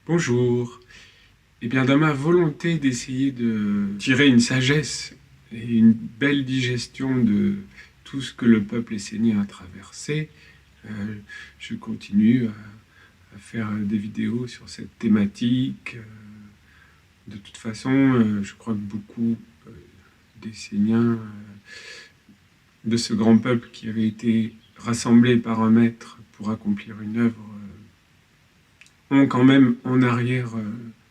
Bonjour. Eh bien, dans ma volonté d'essayer de tirer une sagesse et une belle digestion de tout ce que le peuple essénien a traversé, euh, je continue à faire des vidéos sur cette thématique. De toute façon, je crois que beaucoup d'Esséniens, de ce grand peuple qui avait été rassemblé par un maître pour accomplir une œuvre, ont quand même en arrière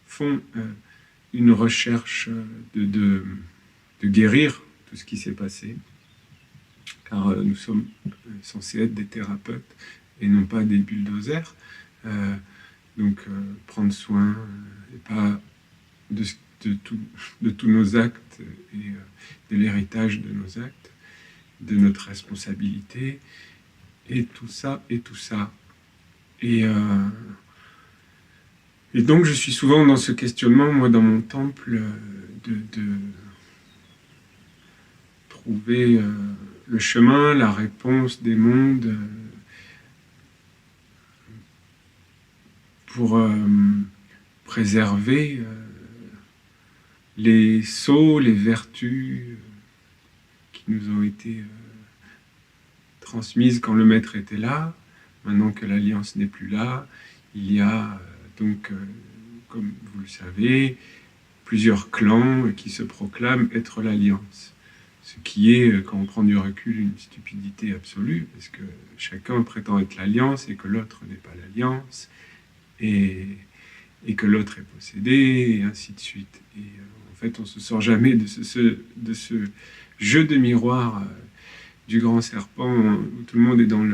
fond une recherche de guérir tout ce qui s'est passé, car nous sommes censés être des thérapeutes et non pas des bulldozers. Euh, donc prendre soin, et pas de, de tous nos actes et de l'héritage de nos actes, de notre responsabilité, et tout ça, et tout ça. Et donc je suis souvent dans ce questionnement, moi dans mon temple, de trouver le chemin, la réponse des mondes pour préserver les sceaux, les vertus qui nous ont été transmises quand le maître était là. Maintenant que l'alliance n'est plus là, il y a donc, comme vous le savez, plusieurs clans qui se proclament être l'alliance. Ce qui est, quand on prend du recul, une stupidité absolue, parce que chacun prétend être l'alliance et que l'autre n'est pas l'alliance, et que l'autre est possédé, et ainsi de suite. Et en fait, on ne se sort jamais de ce jeu de miroir du grand serpent, où tout le monde est dans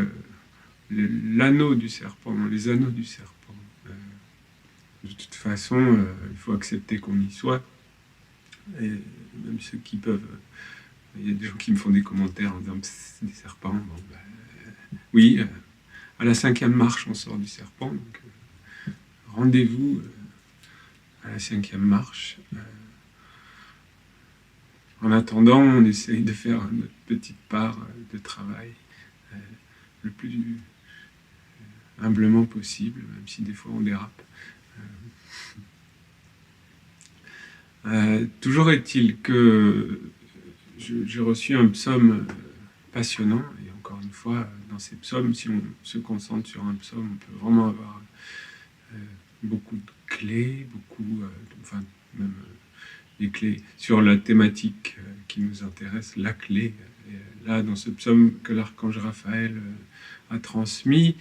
l'anneau du serpent, dans les anneaux du serpent. De toute façon, il faut accepter qu'on y soit, et même ceux qui peuvent... Il y a des gens qui me font des commentaires en disant « c'est des serpents ». Bon, oui, à la 5e marche, on sort du serpent, donc rendez-vous à la 5e marche. En attendant, on essaye de faire notre petite part de travail le plus humblement possible, même si des fois on dérape. Toujours est-il que j'ai reçu un psaume passionnant, et encore une fois, dans ces psaumes, si on se concentre sur un psaume, on peut vraiment avoir beaucoup de clés, enfin même les clés sur la thématique qui nous intéresse, la clé. Et là, dans ce psaume que l'archange Raphaël a transmis,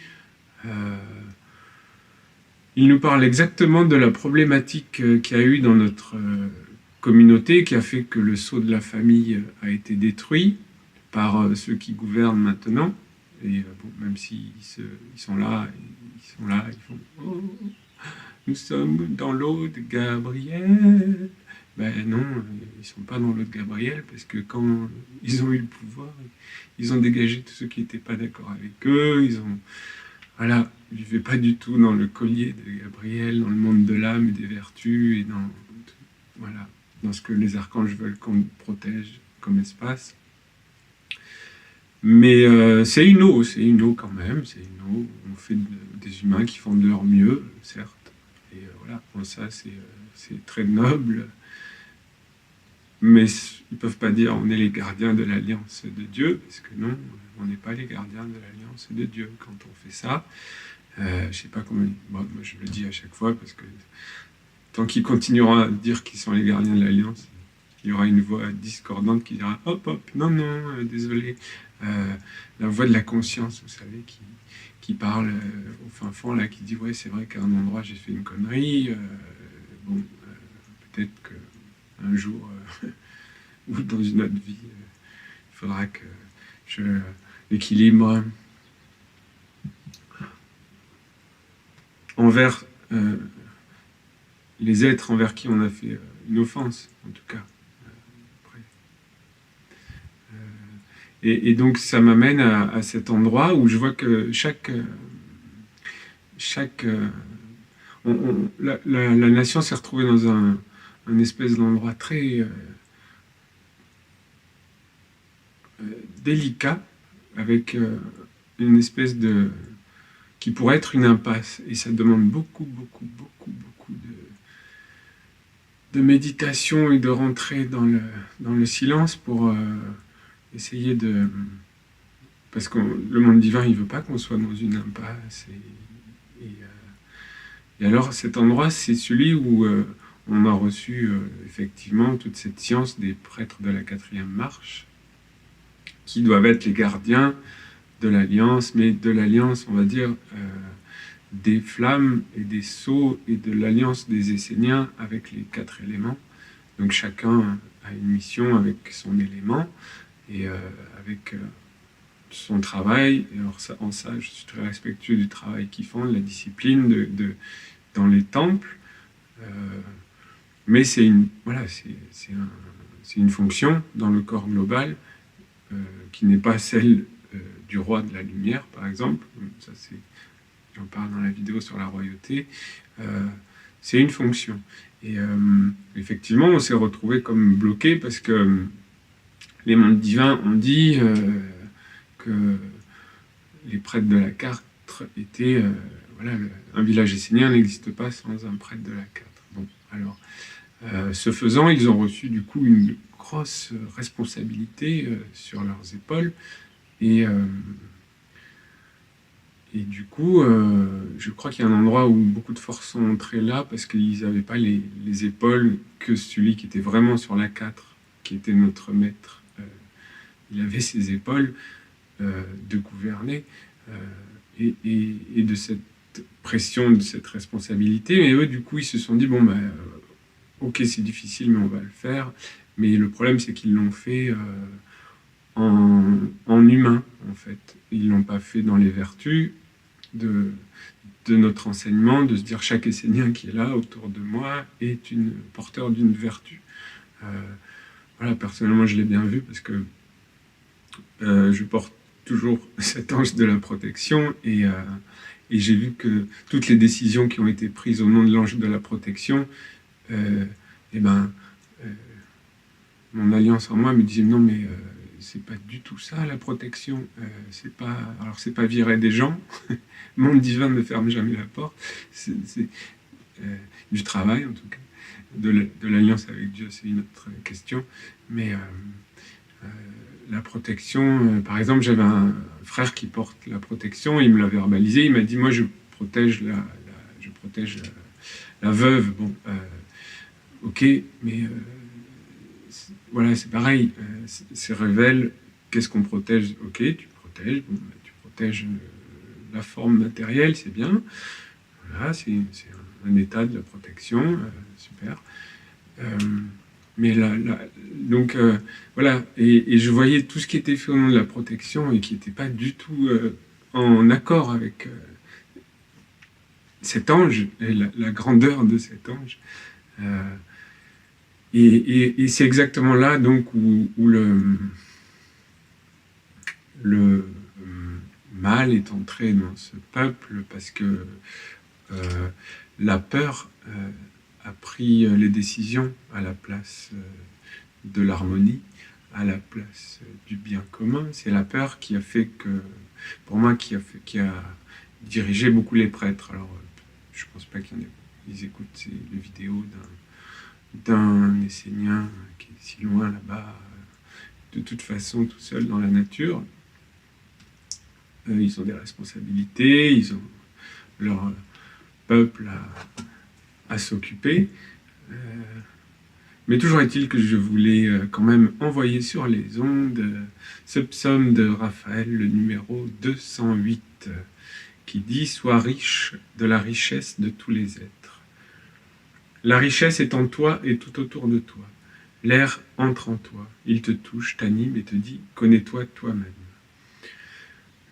il nous parle exactement de la problématique qu'il y a eu dans notre communauté, qui a fait que le sceau de la famille a été détruit par ceux qui gouvernent maintenant. Et bon, même s'ils sont là, ils font « Oh, nous sommes dans l'eau de Gabriel ». Ben non, ils ne sont pas dans l'eau de Gabriel, parce que quand ils ont eu le pouvoir, ils ont dégagé tous ceux qui n'étaient pas d'accord avec eux, ils ont... Voilà, ils ne vivaient pas du tout dans le collier de Gabriel, dans le monde de l'âme et des vertus, et voilà, dans ce que les archanges veulent qu'on protège comme espace. Mais c'est une eau quand même, c'est une eau. On fait des humains qui font de leur mieux, certes. Et voilà, bon, ça c'est très noble. Mais ils ne peuvent pas dire on est les gardiens de l'alliance de Dieu, parce que non, on n'est pas les gardiens de l'alliance de Dieu quand on fait ça. Je ne sais pas comment... Bon, moi je le dis à chaque fois, parce que tant qu'ils continueront à dire qu'ils sont les gardiens de l'alliance, il y aura une voix discordante qui dira « Hop, hop, non, non, désolé ». La voix de la conscience, vous savez, qui parle au fin fond, là, qui dit « Ouais, c'est vrai qu'à un endroit, j'ai fait une connerie. Bon, peut-être qu'un jour, ou dans une autre vie, il faudra que je l'équilibre envers les êtres envers qui on a fait une offense, en tout cas. Et donc ça m'amène à cet endroit où je vois que la nation s'est retrouvée dans un espèce d'endroit très délicat, avec une espèce de... qui pourrait être une impasse. Et ça demande beaucoup méditation et de rentrer dans le silence pour essayer de... Parce que le monde divin, il ne veut pas qu'on soit dans une impasse. Et alors cet endroit, c'est celui où on a reçu effectivement toute cette science des prêtres de la 4e marche, qui doivent être les gardiens de l'Alliance, mais de l'Alliance, on va dire, des flammes et des sceaux et de l'Alliance des Esséniens avec les 4 éléments. Donc chacun a une mission avec son élément et avec son travail. Et alors ça, en ça, je suis très respectueux du travail qu'ils font, de la discipline dans les temples. Mais c'est une, voilà, c'est une fonction dans le corps global qui n'est pas celle du roi de la lumière, par exemple. Ça, j'en parle dans la vidéo sur la royauté. C'est une fonction. Et effectivement, on s'est retrouvé comme bloqué parce que les mondes divins ont dit que les prêtres de la 4 étaient... voilà, un village essénien n'existe pas sans un prêtre de la 4. Bon, alors, ce faisant, ils ont reçu du coup une grosse responsabilité sur leurs épaules. Et du coup, je crois qu'il y a un endroit où beaucoup de forces sont entrées là, parce qu'ils n'avaient pas les épaules que celui qui était vraiment sur la 4, qui était notre maître. Il avait ses épaules de gouverner, et de cette pression, de cette responsabilité. Mais eux, du coup, ils se sont dit, bon, ben, ok, c'est difficile, mais on va le faire. Mais le problème, c'est qu'ils l'ont fait en humain, en fait. Ils ne l'ont pas fait dans les vertus de notre enseignement, de se dire chaque Essénien qui est là autour de moi est porteur d'une vertu. Voilà, personnellement, je l'ai bien vu parce que je porte toujours cet ange de la protection et j'ai vu que toutes les décisions qui ont été prises au nom de l'ange de la protection, mon alliance en moi me disait non mais c'est pas du tout ça la protection, c'est pas virer des gens, monde divin ne ferme jamais la porte, c'est du travail en tout cas, de l'alliance avec Dieu c'est une autre question, mais la protection, par exemple j'avais un frère qui porte la protection, il me l'a verbalisé, il m'a dit moi je protège la veuve, bon ok, mais voilà, c'est pareil, c'est révèle qu'est-ce qu'on protège. Ok, tu protèges la forme matérielle, c'est bien. Voilà, c'est un état de la protection, super. Mais donc voilà, et je voyais tout ce qui était fait au nom de la protection et qui n'était pas du tout en accord avec cet ange et la grandeur de cet ange. Et c'est exactement là donc où le mal est entré dans ce peuple parce que la peur a pris les décisions à la place de l'harmonie, à la place du bien commun. C'est la peur qui a fait que, pour moi, qui a dirigé beaucoup les prêtres. Alors, je pense pas qu'ils écoutent les vidéos d'un Essénien qui est si loin là-bas, de toute façon tout seul dans la nature. Ils ont des responsabilités, ils ont leur peuple à s'occuper. Mais toujours est-il que je voulais quand même envoyer sur les ondes ce psaume de Raphaël, le numéro 208, qui dit « Sois riche de la richesse de tous les êtres ». La richesse est en toi et tout autour de toi. L'air entre en toi, il te touche, t'anime et te dit « Connais-toi toi-même ».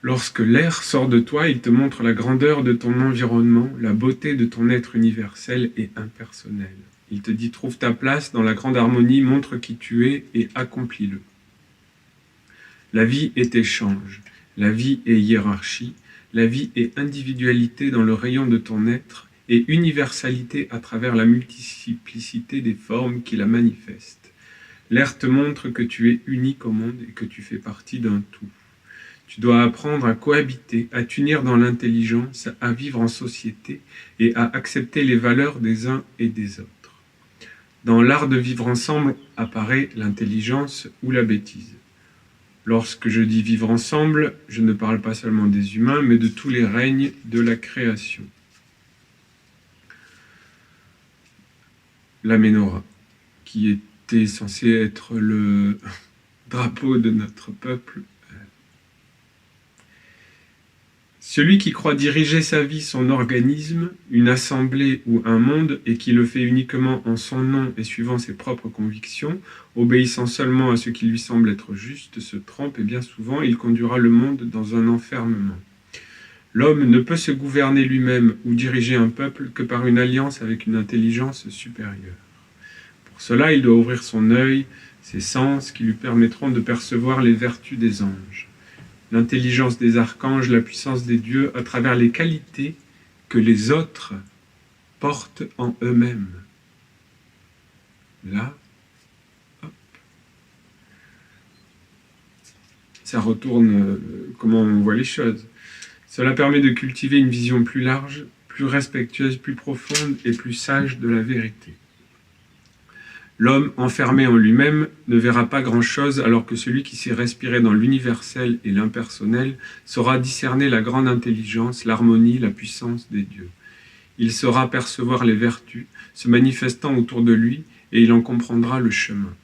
Lorsque l'air sort de toi, il te montre la grandeur de ton environnement, la beauté de ton être universel et impersonnel. Il te dit « Trouve ta place dans la grande harmonie, montre qui tu es et accomplis-le ». La vie est échange, la vie est hiérarchie, la vie est individualité dans le rayon de ton être et universalité à travers la multiplicité des formes qui la manifestent. L'air te montre que tu es unique au monde et que tu fais partie d'un tout. Tu dois apprendre à cohabiter, à t'unir dans l'intelligence, à vivre en société et à accepter les valeurs des uns et des autres. Dans l'art de vivre ensemble apparaît l'intelligence ou la bêtise. Lorsque je dis vivre ensemble, je ne parle pas seulement des humains, mais de tous les règnes de la création. La Ménorah, qui était censée être le drapeau de notre peuple. Celui qui croit diriger sa vie, son organisme, une assemblée ou un monde, et qui le fait uniquement en son nom et suivant ses propres convictions, obéissant seulement à ce qui lui semble être juste, se trompe et bien souvent il conduira le monde dans un enfermement. L'homme ne peut se gouverner lui-même ou diriger un peuple que par une alliance avec une intelligence supérieure. Pour cela, il doit ouvrir son œil, ses sens qui lui permettront de percevoir les vertus des anges, l'intelligence des archanges, la puissance des dieux à travers les qualités que les autres portent en eux-mêmes. Là, hop. Ça retourne comment on voit les choses. Cela permet de cultiver une vision plus large, plus respectueuse, plus profonde et plus sage de la vérité. L'homme, enfermé en lui-même, ne verra pas grand-chose, alors que celui qui sait respirer dans l'universel et l'impersonnel saura discerner la grande intelligence, l'harmonie, la puissance des dieux. Il saura percevoir les vertus, se manifestant autour de lui, et il en comprendra le chemin.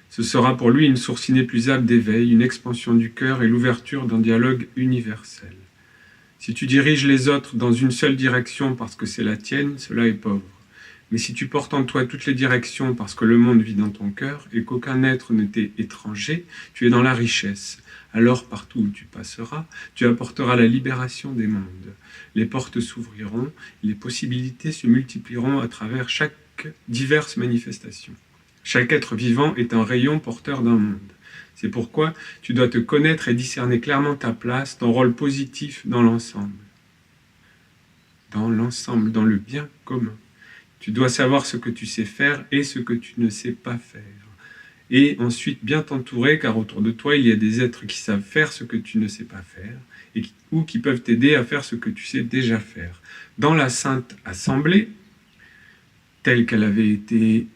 Ce sera pour lui une source inépuisable d'éveil, une expansion du cœur et l'ouverture d'un dialogue universel. Si tu diriges les autres dans une seule direction parce que c'est la tienne, cela est pauvre. Mais si tu portes en toi toutes les directions parce que le monde vit dans ton cœur et qu'aucun être ne t'est étranger, tu es dans la richesse. Alors, partout où tu passeras, tu apporteras la libération des mondes. Les portes s'ouvriront, les possibilités se multiplieront à travers chaque diverse manifestation. Chaque être vivant est un rayon porteur d'un monde. C'est pourquoi tu dois te connaître et discerner clairement ta place, ton rôle positif dans l'ensemble. Dans l'ensemble, dans le bien commun. Tu dois savoir ce que tu sais faire et ce que tu ne sais pas faire. Et ensuite bien t'entourer, car autour de toi, il y a des êtres qui savent faire ce que tu ne sais pas faire, ou qui peuvent t'aider à faire ce que tu sais déjà faire. Dans la Sainte Assemblée, telle qu'elle avait été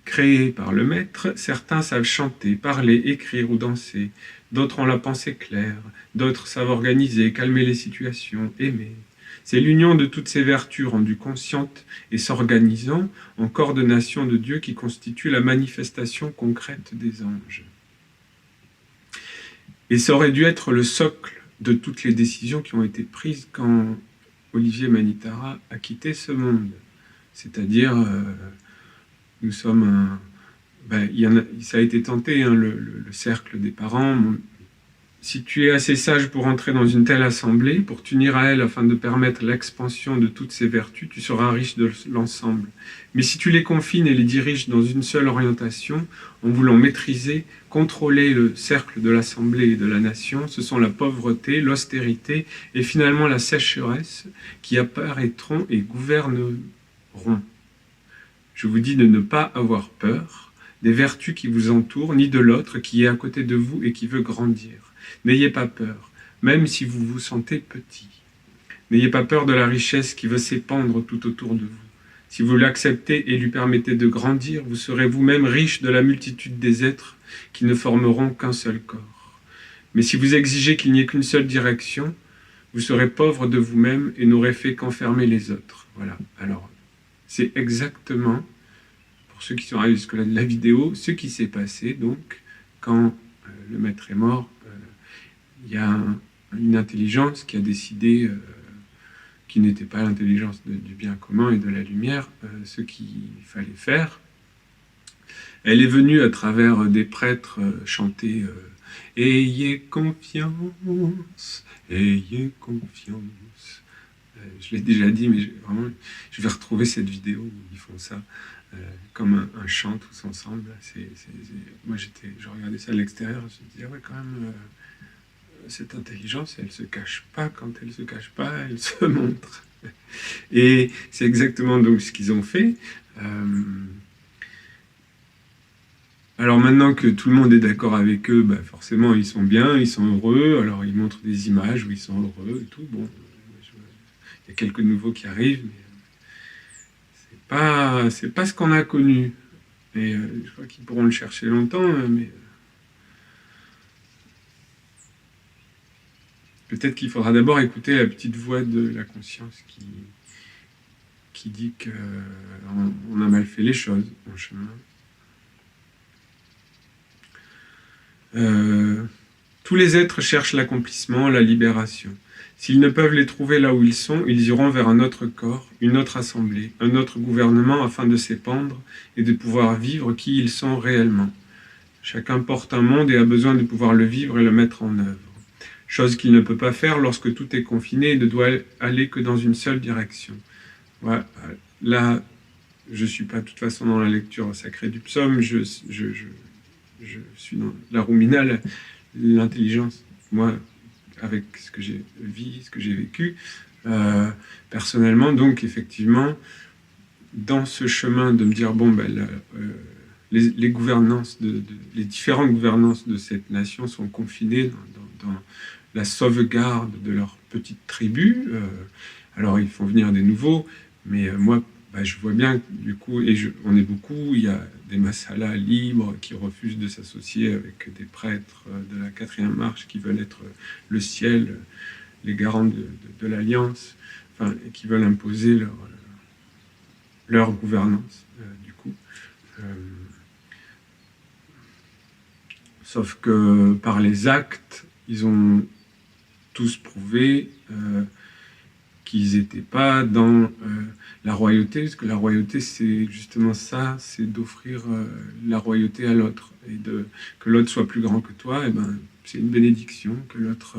créée par le Maître, certains savent chanter, parler, écrire ou danser, d'autres ont la pensée claire, d'autres savent organiser, calmer les situations, aimer. C'est l'union de toutes ces vertus rendues conscientes et s'organisant en coordination de Dieu qui constitue la manifestation concrète des anges. Et ça aurait dû être le socle de toutes les décisions qui ont été prises quand Olivier Manitara a quitté ce monde. C'est-à-dire, nous sommes ça a été tenté, le cercle des parents. Si tu es assez sage pour entrer dans une telle assemblée, pour t'unir à elle afin de permettre l'expansion de toutes ces vertus, tu seras riche de l'ensemble. Mais si tu les confines et les diriges dans une seule orientation, en voulant maîtriser, contrôler le cercle de l'assemblée et de la nation, ce sont la pauvreté, l'austérité et finalement la sécheresse qui apparaîtront et gouverneront. Je vous dis de ne pas avoir peur des vertus qui vous entourent, ni de l'autre qui est à côté de vous et qui veut grandir. N'ayez pas peur, même si vous vous sentez petit. N'ayez pas peur de la richesse qui veut s'épandre tout autour de vous. Si vous l'acceptez et lui permettez de grandir, vous serez vous-même riche de la multitude des êtres qui ne formeront qu'un seul corps. Mais si vous exigez qu'il n'y ait qu'une seule direction, vous serez pauvre de vous-même et n'aurez fait qu'enfermer les autres. Voilà. Alors, c'est exactement, pour ceux qui sont arrivés jusque-là de la vidéo, ce qui s'est passé, donc, quand le maître est mort. Il y a une intelligence qui a décidé, qui n'était pas l'intelligence du bien commun et de la lumière, ce qu'il fallait faire. Elle est venue à travers des prêtres chanter « Ayez confiance, ayez confiance ». Je l'ai déjà dit, mais vraiment, je vais retrouver cette vidéo où ils font ça comme un chant tous ensemble. Moi, je regardais ça de l'extérieur, je me disais, ouais, quand même... cette intelligence, elle ne se cache pas. Quand elle ne se cache pas, elle se montre. Et c'est exactement donc ce qu'ils ont fait. Alors maintenant que tout le monde est d'accord avec eux, bah forcément ils sont bien, ils sont heureux. Alors ils montrent des images où ils sont heureux et tout. Bon, il y a quelques nouveaux qui arrivent, mais c'est c'est pas ce qu'on a connu. Et je crois qu'ils pourront le chercher longtemps, mais peut-être qu'il faudra d'abord écouter la petite voix de la conscience qui dit qu'on a mal fait les choses en chemin. Tous les êtres cherchent l'accomplissement, la libération. S'ils ne peuvent les trouver là où ils sont, ils iront vers un autre corps, une autre assemblée, un autre gouvernement afin de s'épandre et de pouvoir vivre qui ils sont réellement. Chacun porte un monde et a besoin de pouvoir le vivre et le mettre en œuvre. Chose qu'il ne peut pas faire lorsque tout est confiné et ne doit aller que dans une seule direction. Voilà. Là, je ne suis pas de toute façon dans la lecture sacrée du psaume, je suis dans la ruminale, l'intelligence. Moi, avec ce que j'ai vu, ce que j'ai vécu, personnellement, donc effectivement, dans ce chemin de me dire, bon, ben, les gouvernances, les différentes gouvernances de cette nation sont confinées dans la sauvegarde de leur petite tribu. Alors, ils font venir des nouveaux, mais moi, je vois bien, du coup, on est beaucoup, il y a des massalas libres qui refusent de s'associer avec des prêtres de la 4e marche qui veulent être le ciel, les garants de l'alliance, enfin, et qui veulent imposer leur gouvernance, du coup. Sauf que par les actes, ils ont tous prouvé qu'ils n'étaient pas dans la royauté, parce que la royauté, c'est justement ça, c'est d'offrir la royauté à l'autre, et que l'autre soit plus grand que toi, et ben, c'est une bénédiction, que l'autre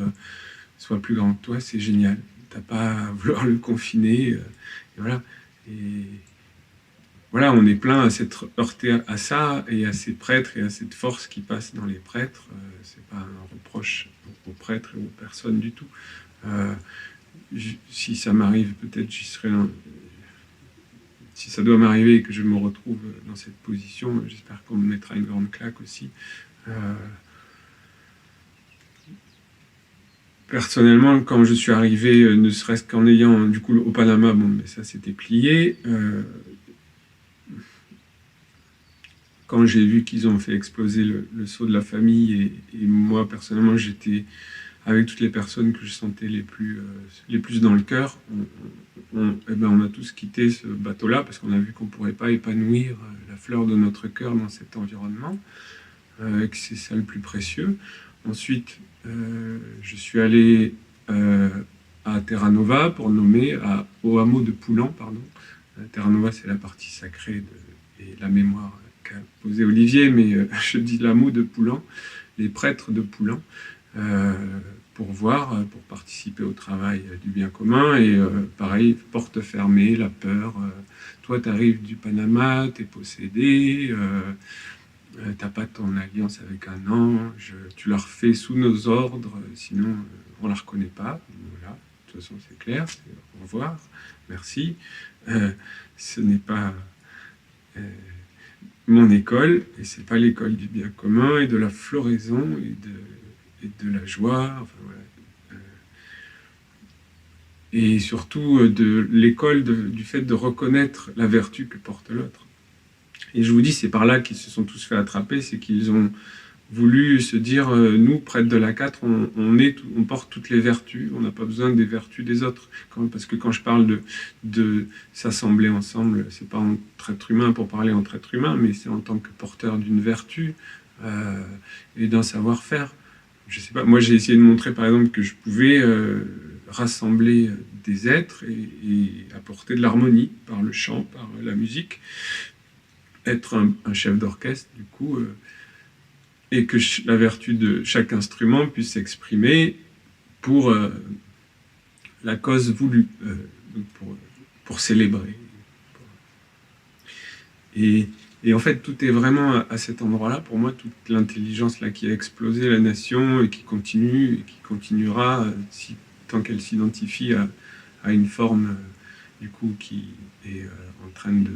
soit plus grand que toi, c'est génial. T'as pas à vouloir le confiner, et voilà. Et voilà, on est plein à s'être heurté à ça, et à ces prêtres, et à cette force qui passe dans les prêtres. C'est pas un reproche aux prêtres et aux personnes du tout. Si ça m'arrive, peut-être j'y serai. Si ça doit m'arriver et que je me retrouve dans cette position, j'espère qu'on me mettra une grande claque aussi. Personnellement, quand je suis arrivé, ne serait-ce qu'en ayant, du coup, au Panama, bon, mais ça s'était plié. Quand j'ai vu qu'ils ont fait exploser le sceau de la famille, et moi, personnellement, j'étais avec toutes les personnes que je sentais les plus dans le cœur, on a tous quitté ce bateau-là parce qu'on a vu qu'on ne pourrait pas épanouir la fleur de notre cœur dans cet environnement, et que c'est ça le plus précieux. Ensuite, je suis allé à Terra Nova pour nommer au hameau de Poulan, pardon. Terra Nova, c'est la partie sacrée et la mémoire qu'a posé Olivier, mais je dis l'hameau de Poulan, les prêtres de Poulan, pour participer au travail du bien commun. Et pareil, porte fermée, la peur. Toi, tu arrives du Panama, tu es possédé, t'as pas ton alliance avec un ange, tu la refais sous nos ordres, sinon on la reconnaît pas. Voilà, de toute façon c'est clair, c'est au revoir, merci. Ce n'est pas mon école, et c'est pas l'école du bien commun et de la floraison et de la joie, enfin voilà. Et surtout de l'école du fait de reconnaître la vertu que porte l'autre. Et je vous dis, c'est par là qu'ils se sont tous fait attraper, c'est qu'ils ont voulu se dire, nous, prêtres de la 4, on porte toutes les vertus, on n'a pas besoin des vertus des autres. Parce que quand je parle de s'assembler ensemble, c'est pas entre êtres humains pour parler entre êtres humains, mais c'est en tant que porteur d'une vertu et d'un savoir-faire. Je sais pas, moi j'ai essayé de montrer par exemple que je pouvais rassembler des êtres et apporter de l'harmonie par le chant, par la musique, être un chef d'orchestre du coup, et que la vertu de chaque instrument puisse s'exprimer pour la cause voulue, pour célébrer. Et en fait, tout est vraiment à cet endroit-là. Pour moi, toute l'intelligence là qui a explosé la nation et qui continue et qui continuera tant qu'elle s'identifie à une forme du coup qui est en train de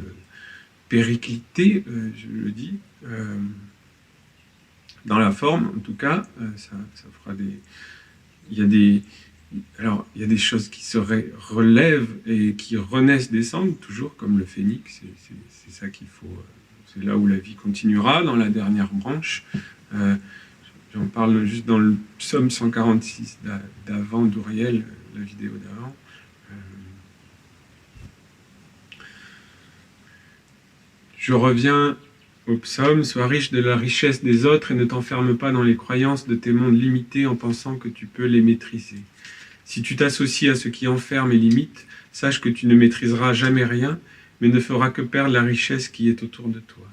péricliter, je le dis, dans la forme, en tout cas, ça fera des... Il y a Alors, il y a des choses qui se relèvent et qui renaissent des cendres, toujours comme le phénix. C'est ça qu'il faut. C'est là où la vie continuera, dans la dernière branche. J'en parle juste dans le psaume 146 d'avant d'Uriel, la vidéo d'avant. Je reviens au psaume, sois riche de la richesse des autres et ne t'enferme pas dans les croyances de tes mondes limités en pensant que tu peux les maîtriser. Si tu t'associes à ce qui enferme et limite, sache que tu ne maîtriseras jamais rien, mais ne feras que perdre la richesse qui est autour de toi.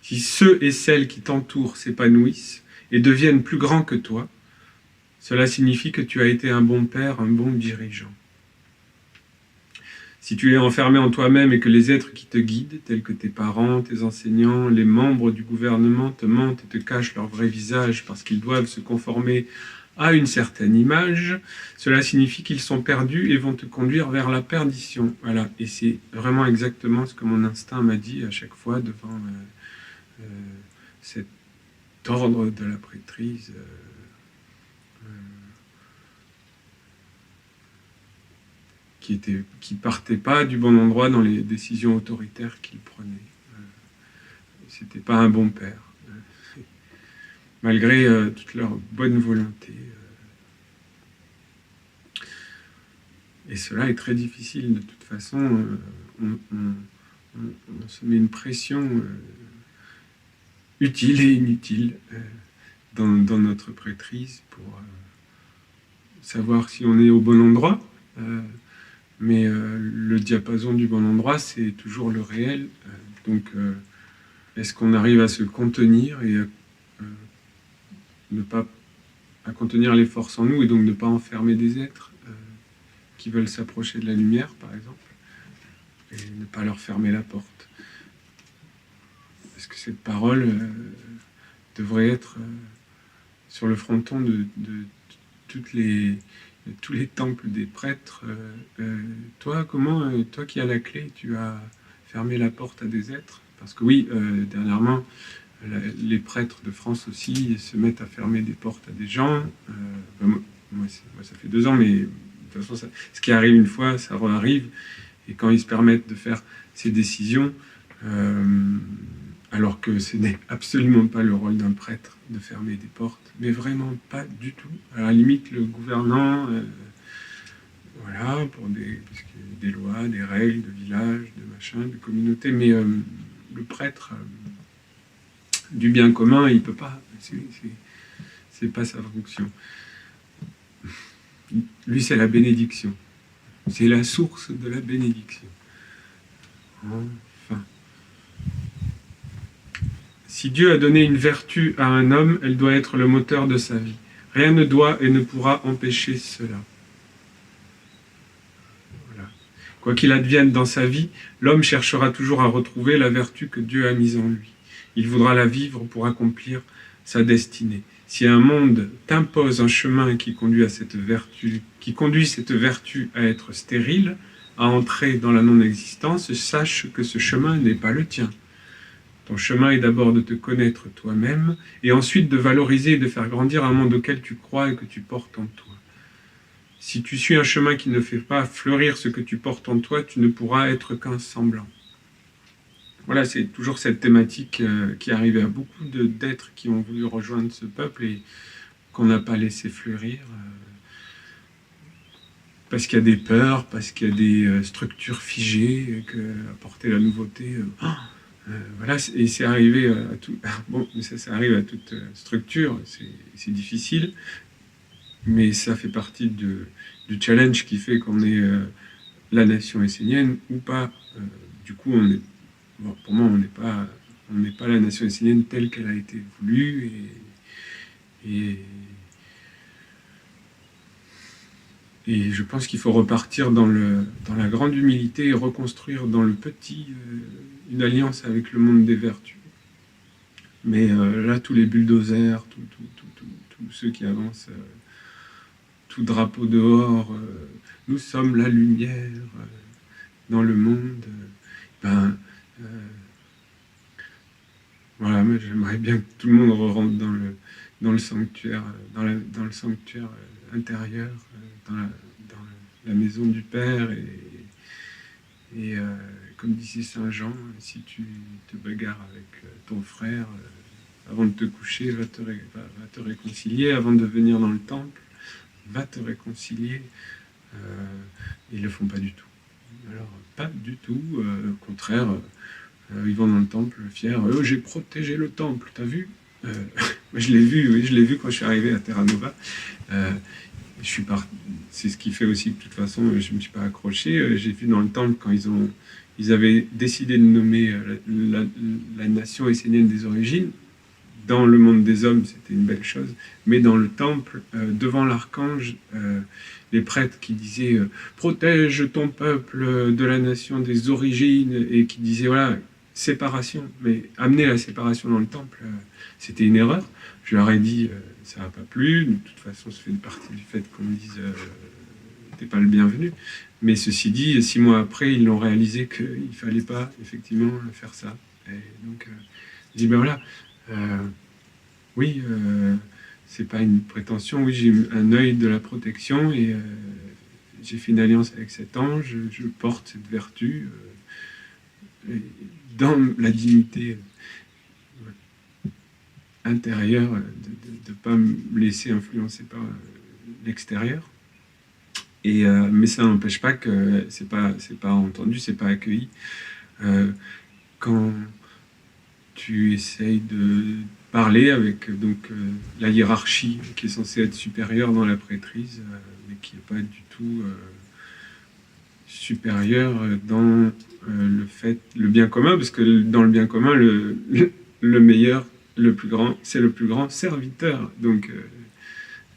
Si ceux et celles qui t'entourent s'épanouissent et deviennent plus grands que toi, cela signifie que tu as été un bon père, un bon dirigeant. Si tu es enfermé en toi-même et que les êtres qui te guident, tels que tes parents, tes enseignants, les membres du gouvernement te mentent et te cachent leur vrai visage parce qu'ils doivent se conformer à une certaine image, cela signifie qu'ils sont perdus et vont te conduire vers la perdition. Voilà, et c'est vraiment exactement ce que mon instinct m'a dit à chaque fois devant cet ordre de la prêtrise. Qui partait pas du bon endroit dans les décisions autoritaires qu'il prenait. C'était pas un bon père, malgré toute leur bonne volonté. Et cela est très difficile de toute façon. On se met une pression utile et inutile dans notre prêtrise pour savoir si on est au bon endroit. Mais le diapason du bon endroit, c'est toujours le réel. Donc, est-ce qu'on arrive à se contenir et ne pas à contenir les forces en nous et donc ne pas enfermer des êtres qui veulent s'approcher de la lumière, par exemple, et ne pas leur fermer la porte? Est-ce que cette parole devrait être sur le fronton de tous les temples des prêtres? Toi, toi qui as la clé, tu as fermé la porte à des êtres? Parce que oui, dernièrement, les prêtres de France aussi se mettent à fermer des portes à des gens. Moi, ça fait 2 ans, mais de toute façon, ce qui arrive une fois, ça re-arrive. Et quand ils se permettent de faire ces décisions, alors que ce n'est absolument pas le rôle d'un prêtre de fermer des portes, mais vraiment pas du tout. À la limite, le gouvernant, voilà, pour des lois, des règles de village, de machin, de communauté, mais le prêtre du bien commun, il peut pas. C'est pas sa fonction. Lui, c'est la bénédiction. C'est la source de la bénédiction. Enfin. Si Dieu a donné une vertu à un homme, elle doit être le moteur de sa vie. Rien ne doit et ne pourra empêcher cela. Voilà. Quoi qu'il advienne dans sa vie, l'homme cherchera toujours à retrouver la vertu que Dieu a mise en lui. Il voudra la vivre pour accomplir sa destinée. Si un monde t'impose un chemin qui conduit cette vertu à être stérile, à entrer dans la non-existence, sache que ce chemin n'est pas le tien. Ton chemin est d'abord de te connaître toi-même, et ensuite de valoriser et de faire grandir un monde auquel tu crois et que tu portes en toi. Si tu suis un chemin qui ne fait pas fleurir ce que tu portes en toi, tu ne pourras être qu'un semblant. Voilà, c'est toujours cette thématique qui est arrivée à beaucoup d'êtres qui ont voulu rejoindre ce peuple et qu'on n'a pas laissé fleurir. Parce qu'il y a des peurs, parce qu'il y a des structures figées, qu'apporter la nouveauté... voilà, et c'est arrivé à tout. Bon, ça arrive à toute structure, c'est difficile, mais ça fait partie du challenge qui fait qu'on est la nation essénienne ou pas. Du coup, pour moi, on n'est pas la nation essénienne telle qu'elle a été voulue et je pense qu'il faut repartir dans la grande humilité et reconstruire dans le petit une alliance avec le monde des vertus. Mais là, tous les bulldozers, tous ceux qui avancent, tout drapeau dehors, nous sommes la lumière dans le monde. Voilà, moi j'aimerais bien que tout le monde rentre dans le sanctuaire, dans le sanctuaire intérieur, dans la maison du Père. Et comme disait Saint Jean, si tu te bagarres avec ton frère, avant de te coucher, va te réconcilier. Avant de venir dans le temple, va te réconcilier. Ils ne le font pas du tout. Alors, pas du tout. Au contraire, ils vont dans le temple fiers. J'ai protégé le temple, t'as vu? Je l'ai vu, oui, je l'ai vu quand je suis arrivé à Terra Nova. C'est ce qui fait aussi que de toute façon, je ne me suis pas accroché. J'ai vu dans le temple quand ils avaient décidé de nommer la nation essénienne des origines. Dans le monde des hommes, c'était une belle chose, mais dans le temple, devant l'archange, les prêtres qui disaient protège ton peuple de la nation des origines, et qui disaient voilà, séparation, mais amener la séparation dans le temple, c'était une erreur. Je leur ai dit ça n'a pas plu, de toute façon, ça fait partie du fait qu'on me dise t'es pas le bienvenu. Mais ceci dit, 6 mois après, ils l'ont réalisé qu'il ne fallait pas effectivement faire ça. Et donc, je dis ben voilà. Oui, c'est pas une prétention. Oui, j'ai un œil de la protection et j'ai fait une alliance avec cet ange. Je porte cette vertu dans la dignité intérieure de ne pas me laisser influencer par l'extérieur. Mais ça n'empêche pas que c'est pas entendu, c'est pas accueilli. Quand tu essayes de parler avec la hiérarchie qui est censée être supérieure dans la prêtrise, mais qui n'est pas du tout supérieure dans le bien commun, parce que dans le bien commun, le meilleur, le plus grand, c'est le plus grand serviteur. Donc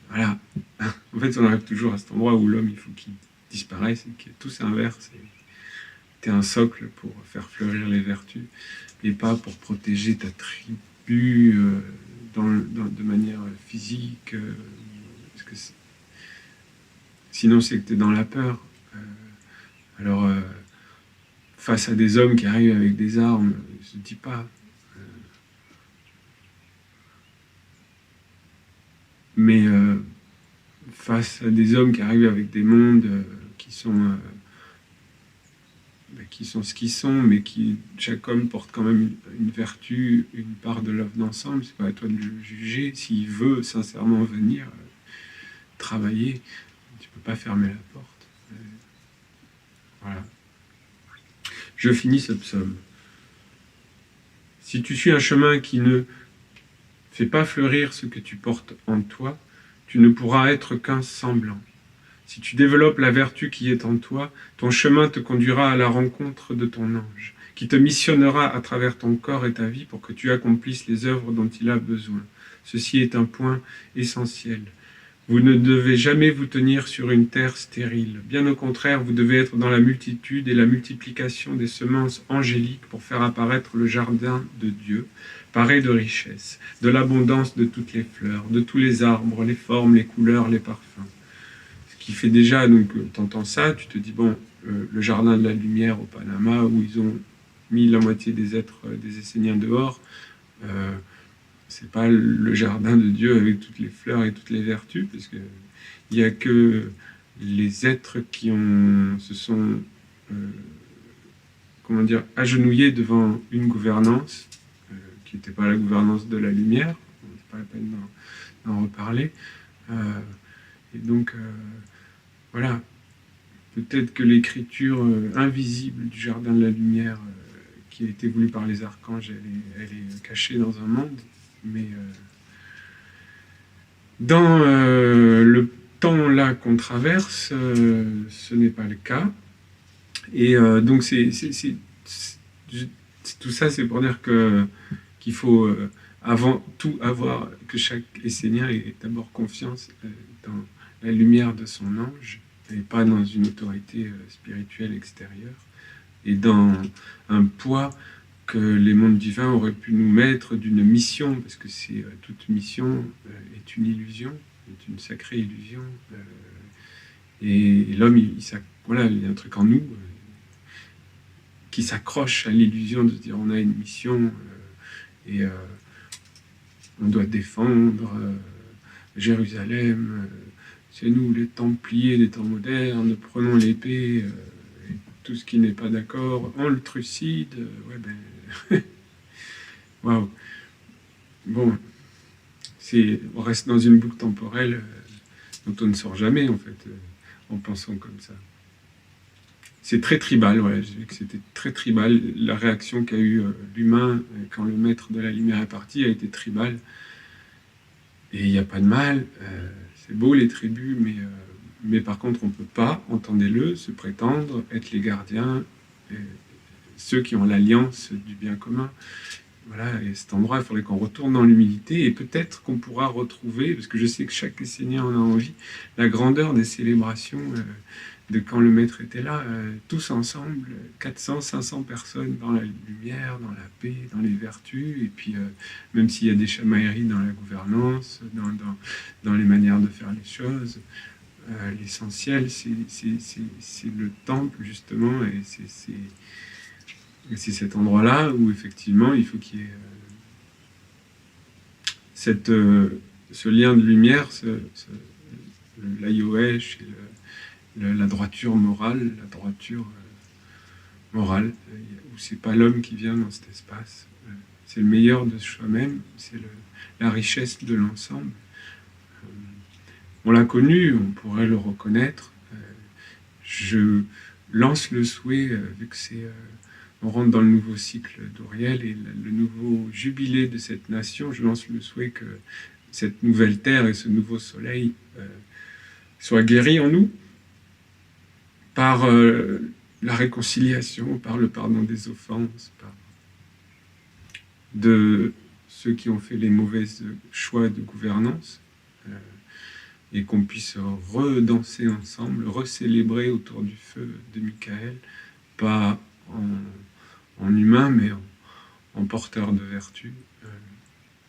voilà, en fait on arrive toujours à cet endroit où l'homme, il faut qu'il disparaisse, et que tout s'inverse, et tu es un socle pour faire fleurir les vertus, et pas pour protéger ta tribu de manière physique, parce que sinon c'est que tu es dans la peur. Alors, face à des hommes qui arrivent avec des armes, je ne dis pas. Mais face à des hommes qui arrivent avec des mondes qui sont ce qu'ils sont, mais qui, chaque homme porte quand même une vertu, une part de l'œuvre d'ensemble. C'est pas à toi de le juger. S'il veut sincèrement venir travailler, tu peux pas fermer la porte. Voilà. Je finis ce psaume. Si tu suis un chemin qui ne fait pas fleurir ce que tu portes en toi, tu ne pourras être qu'un semblant. Si tu développes la vertu qui est en toi, ton chemin te conduira à la rencontre de ton ange, qui te missionnera à travers ton corps et ta vie pour que tu accomplisses les œuvres dont il a besoin. Ceci est un point essentiel. Vous ne devez jamais vous tenir sur une terre stérile. Bien au contraire, vous devez être dans la multitude et la multiplication des semences angéliques pour faire apparaître le jardin de Dieu, paré de richesses, de l'abondance de toutes les fleurs, de tous les arbres, les formes, les couleurs, les parfums. Qui fait déjà, donc tu entends ça, tu te dis, bon, le jardin de la lumière au Panama, où ils ont mis la moitié des êtres, des Esséniens dehors, c'est pas le jardin de Dieu avec toutes les fleurs et toutes les vertus, parce que il n'y a que les êtres qui se sont agenouillés devant une gouvernance, qui n'était pas la gouvernance de la lumière, c'est pas la peine d'en reparler, et donc voilà, peut-être que l'écriture invisible du jardin de la lumière qui a été voulue par les archanges, elle est cachée dans un monde, mais dans le temps là qu'on traverse, ce n'est pas le cas. Et donc tout ça, c'est pour dire qu'il faut avant tout que chaque Essénien ait d'abord confiance dans la lumière de son ange, et pas dans une autorité spirituelle extérieure, et dans un poids que les mondes divins auraient pu nous mettre d'une mission, parce que toute mission est une illusion, est une sacrée illusion, et l'homme, il y a un truc en nous qui s'accroche à l'illusion de se dire on a une mission, et on doit défendre Jérusalem, c'est nous les Templiers des temps modernes, prenons l'épée, et tout ce qui n'est pas d'accord, on le trucide, ouais ben... Waouh. Bon, on reste dans une boucle temporelle dont on ne sort jamais, en fait, en pensant comme ça. C'est très tribal, ouais, j'ai vu que c'était très tribal. La réaction qu'a eu l'humain quand le maître de la lumière est parti a été tribale. Et il n'y a pas de mal, c'est beau les tribus, mais par contre on ne peut pas, entendez-le, se prétendre être les gardiens, ceux qui ont l'alliance du bien commun. Voilà, et cet endroit, il faudrait qu'on retourne dans l'humilité, et peut-être qu'on pourra retrouver, parce que je sais que chaque Essénien en a envie, la grandeur des célébrations de quand le maître était là, tous ensemble, 400, 500 personnes dans la lumière, dans la paix, dans les vertus, et puis même s'il y a des chamailleries dans la gouvernance, dans les manières de faire les choses, l'essentiel, c'est le temple, justement, et c'est cet endroit-là où, effectivement, il faut qu'il y ait ce lien de lumière, l'Ayoesh et la droiture morale, où c'est pas l'homme qui vient dans cet espace, c'est le meilleur de soi-même, c'est la richesse de l'ensemble. On l'a connu, on pourrait le reconnaître. Je lance le souhait, vu que on rentre dans le nouveau cycle d'Auriel et le nouveau jubilé de cette nation, je lance le souhait que cette nouvelle terre et ce nouveau soleil soient guéris en nous par la réconciliation, par le pardon des offenses, par de ceux qui ont fait les mauvais choix de gouvernance, et qu'on puisse redanser ensemble, recélébrer autour du feu de Michael, pas en humain, mais en porteur de vertu,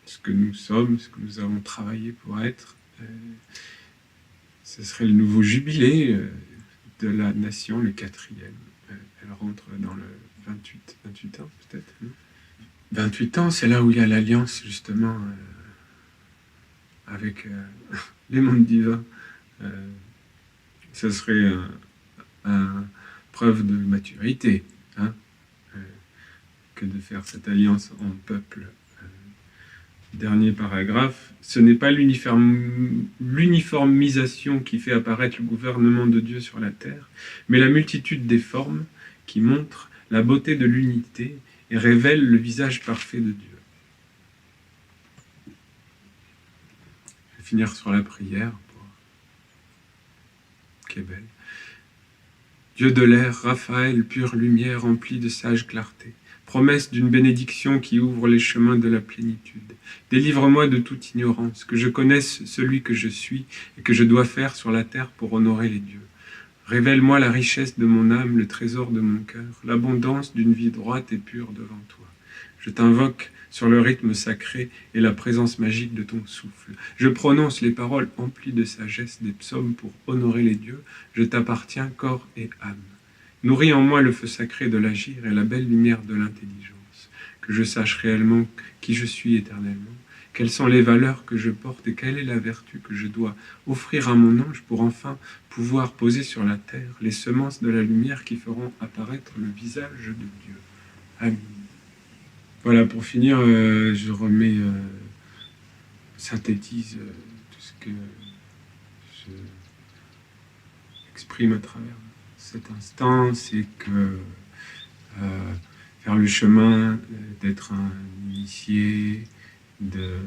ce que nous sommes, ce que nous avons travaillé pour être. Ce serait le nouveau jubilé de la nation, le 4e. Elle rentre dans le 28 ans peut-être. 28 ans, c'est là où il y a l'alliance justement avec les mondes divins. Ce serait une preuve de maturité, hein, que de faire cette alliance en peuple. Dernier paragraphe, ce n'est pas l'uniformisation qui fait apparaître le gouvernement de Dieu sur la terre, mais la multitude des formes qui montrent la beauté de l'unité et révèlent le visage parfait de Dieu. Je vais finir sur la prière, qui est belle. Dieu de l'air, Raphaël, pure lumière remplie de sage clarté, promesse d'une bénédiction qui ouvre les chemins de la plénitude. Délivre-moi de toute ignorance, que je connaisse celui que je suis et que je dois faire sur la terre pour honorer les dieux. Révèle-moi la richesse de mon âme, le trésor de mon cœur, l'abondance d'une vie droite et pure devant toi. Je t'invoque sur le rythme sacré et la présence magique de ton souffle. Je prononce les paroles emplies de sagesse des psaumes pour honorer les dieux. Je t'appartiens corps et âme. Nourris en moi le feu sacré de l'agir et la belle lumière de l'intelligence. Que je sache réellement qui je suis éternellement, quelles sont les valeurs que je porte et quelle est la vertu que je dois offrir à mon ange pour enfin pouvoir poser sur la terre les semences de la lumière qui feront apparaître le visage de Dieu. Amen. Voilà, pour finir, je remets, synthétise tout ce que je exprime à travers cet instant, c'est que faire le chemin d'être un initié, de